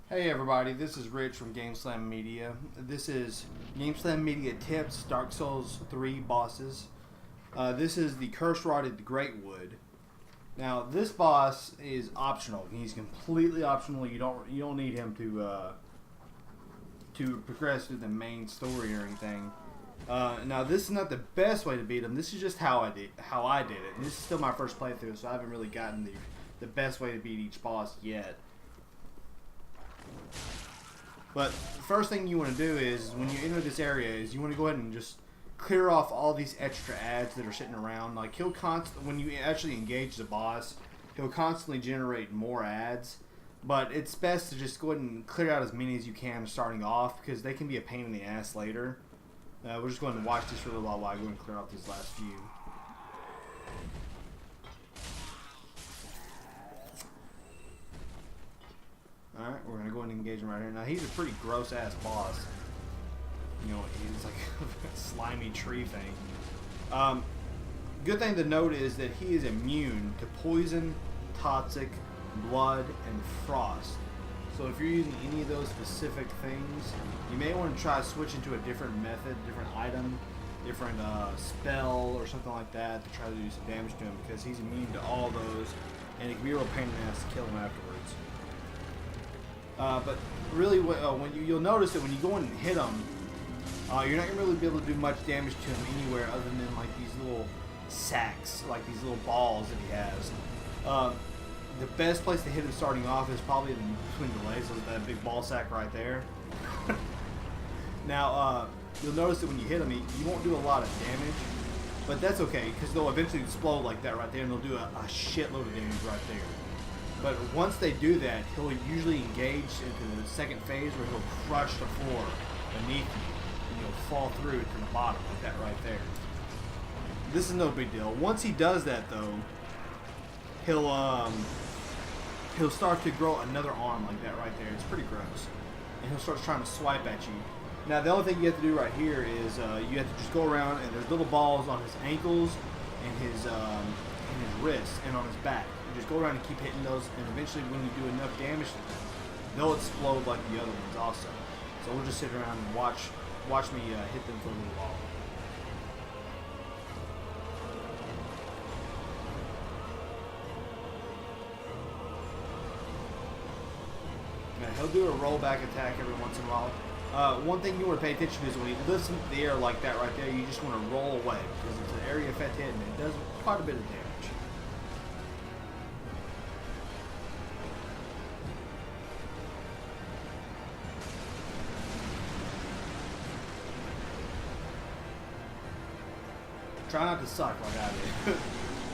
Hey everybody, this is Rich from GameSlam Media. This is GameSlam Media Tips, Dark Souls 3 bosses. This is the curse-rotted Greatwood. Now this boss is optional. He's completely optional. You don't need him to progress through the main story or anything. Now this is not the best way to beat him. This is just how I did it. And this is still my first playthrough, so I haven't really gotten the best way to beat each boss yet. But the first thing you want to do is, when you enter this area, is you want to go ahead and just clear off all these extra ads that are sitting around. Like, when you actually engage the boss, he'll constantly generate more ads. But it's best to just go ahead and clear out as many as you can starting off, because they can be a pain in the ass later. We're just going to watch this for a little while I go and clear off these last few. Alright, we're going to go ahead and engage him right here. Now, he's a pretty gross-ass boss. You know, he's like a slimy tree thing. Good thing to note is that he is immune to poison, toxic, blood, and frost. So if you're using any of those specific things, you may want to try switching to a different method, different item, different spell, or something like that to try to do some damage to him, because he's immune to all those, and it can be a real pain in the ass to kill him afterwards. But really, you'll notice that when you go in and hit him, you're not going to really be able to do much damage to him anywhere other than like these little sacks, like these little balls that he has. The best place to hit him starting off is probably between the legs, with that big ball sack right there. Now, you'll notice that when you hit him, you won't do a lot of damage, but that's okay, because they'll eventually explode like that right there, and they'll do a shitload of damage right there. But once they do that, he'll usually engage into the second phase where he'll crush the floor beneath you, and you'll fall through to the bottom like that right there. This is no big deal. Once he does that, though, he'll start to grow another arm like that right there. It's pretty gross, and he'll start trying to swipe at you. Now, the only thing you have to do right here is you have to just go around, and there's little balls on his ankles and his wrists and on his back. Just go around and keep hitting those, and eventually when you do enough damage to them, they'll explode like the other ones also. So we'll just sit around and watch me hit them for a little while. Now, he'll do a rollback attack every once in a while. One thing you want to pay attention to is when he lifts into the air like that right there, you just want to roll away, because it's an area effect hit and it does quite a bit of damage. Try not to suck like I did.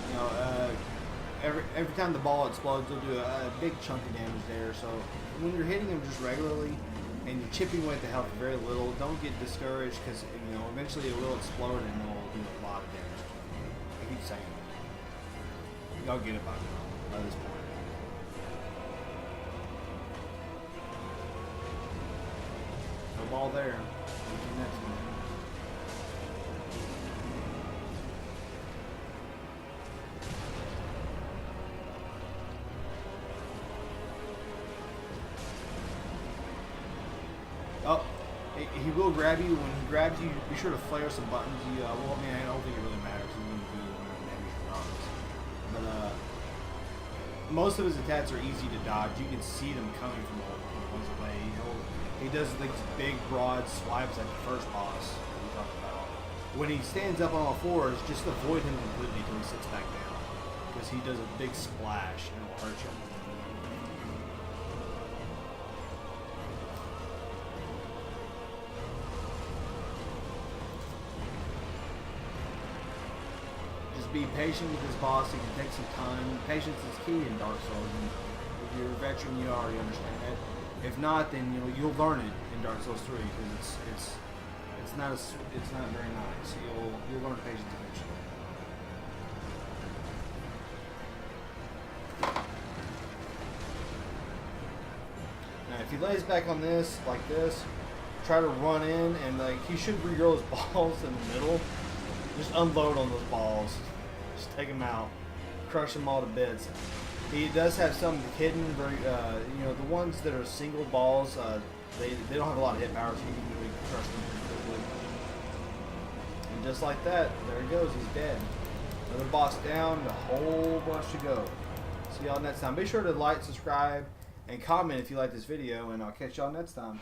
You know, every time the ball explodes, you'll do a big chunk of damage there. So when you're hitting them just regularly and you're chipping away at the health very little, don't get discouraged, because you know eventually it will explode and it will do a lot of damage. I keep saying it. Y'all get it by this point. No ball there. Next one. Oh, he will grab you. When he grabs you, be sure to flare some buttons. Well, I mean, I don't think it really matters. He's going to do damage regardless. But most of his attacks are easy to dodge. You can see them coming from a ways away. He does these big, broad swipes like the first boss that we talked about. When he stands up on all fours, just avoid him completely until he sits back down, because he does a big splash and it will hurt you. Be patient with this boss. It can take some time. Patience is key in Dark Souls, and if you're a veteran, you already understand that. If not, then you'll learn it in Dark Souls 3, because it's not very nice. You'll learn patience eventually. Now, if he lays back on this like this, try to run in, and like he should regrow his balls in the middle. Just unload on those balls. Just take them out. Crush them all to bits. He does have some hidden, very, you know, the ones that are single balls, they don't have a lot of hit power, so you can really crush them pretty quickly. And just like that, there he goes, he's dead. Another boss down, a whole bunch to go. See y'all next time. Be sure to like, subscribe, and comment if you like this video, and I'll catch y'all next time.